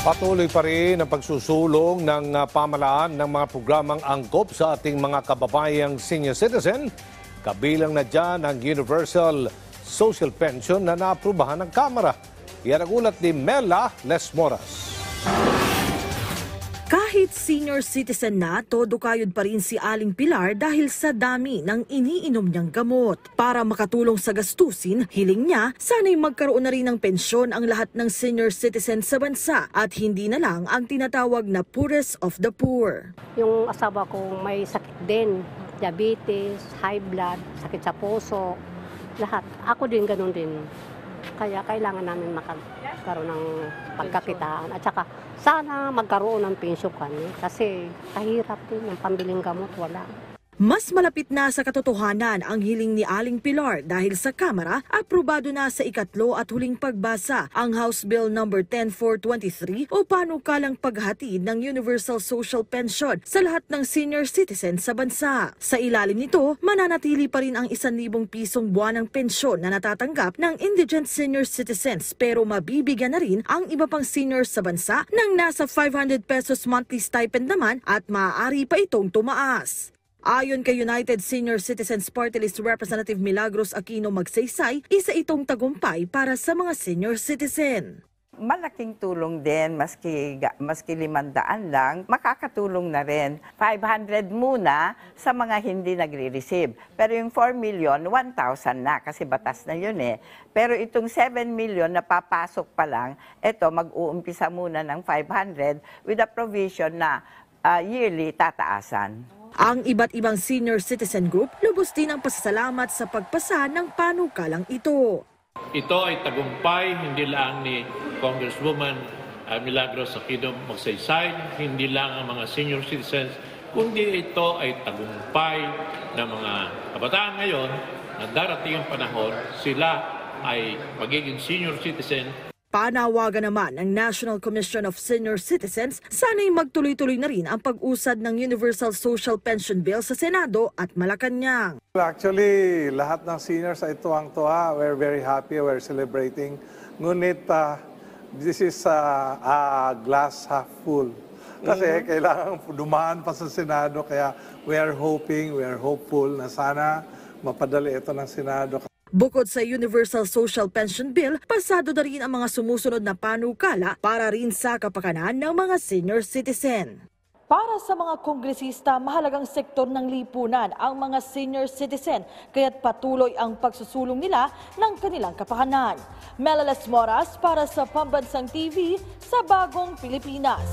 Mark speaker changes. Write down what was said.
Speaker 1: Patuloy pa rin ang pagsusulong ng pamahalaan ng mga programang angkop sa ating mga kababayang senior citizen. Kabilang na dyan ang Universal Social Pension na naaprubahan ng Kamara. Yan ang ulat ni Mela Lesmoras.
Speaker 2: Kahit senior citizen na, todo kayod pa rin si Aling Pilar dahil sa dami ng iniinom niyang gamot. Para makatulong sa gastusin, hiling niya sana'y magkaroon na rin ng pensyon ang lahat ng senior citizen sa bansa at hindi na lang ang tinatawag na poorest of the poor.
Speaker 3: Yung asawa ko may sakit din, diabetes, high blood, sakit sa puso, lahat. Ako din ganun din. Kaya kailangan namin magkaroon ng pagkakitaan at saka sana magkaroon ng pensyon kami kasi kahirap din ang pambiling gamot, wala.
Speaker 2: Mas malapit na sa katotohanan ang hiling ni Aling Pilar dahil sa Kamara, aprobado na sa ikatlo at huling pagbasa ang House Bill No. 10423 o panukalang paghatid ng Universal Social Pension sa lahat ng senior citizen sa bansa. Sa ilalim nito, mananatili pa rin ang 1,000 pisong buwanang pensyon na natatanggap ng indigent senior citizens pero mabibigyan na rin ang iba pang seniors sa bansa ng nasa 500 pesos monthly stipend naman at maaari pa itong tumaas. Ayon kay United Senior Citizens Party List Representative Milagros Aquino Magsaysay, isa itong tagumpay para sa mga senior citizen.
Speaker 4: Malaking tulong din, maski 500 lang, makakatulong na rin. 500 muna sa mga hindi nagre-receive. Pero yung 4 million, 1,000 na kasi batas na yun eh. Pero itong 7 million na papasok pa lang, ito mag-uumpisa muna ng 500 with a provision na yearly tataasan.
Speaker 2: Ang iba't ibang senior citizen group lubos din ang pasasalamat sa pagpasa ng panukalang ito.
Speaker 5: Ito ay tagumpay hindi lang ni Congresswoman Milagros Aquino Magsaysay, hindi lang ang mga senior citizens, kundi ito ay tagumpay ng mga kabataan ngayon na darating ang panahon sila ay magiging senior citizen.
Speaker 2: Panawagan naman ng National Commission of Senior Citizens sana'y magtuloy-tuloy na rin ang pag-usad ng Universal Social Pension Bill sa Senado at Malacanang.
Speaker 6: Actually, lahat ng seniors ay tuwang-tuwa. We're very happy, we're celebrating. Ngunit this is a glass half full. Kasi kailangan dumaan pa sa Senado, kaya we are hopeful na sana mapadali ito ng Senado.
Speaker 2: Bukod sa Universal Social Pension Bill, pasado na rin ang mga sumusunod na panukala para rin sa kapakanan ng mga senior citizen. Para sa mga kongresista, mahalagang sektor ng lipunan ang mga senior citizen, kaya't patuloy ang pagsusulong nila ng kanilang kapakanan. Mela Lesmoras para sa Pambansang TV sa Bagong Pilipinas.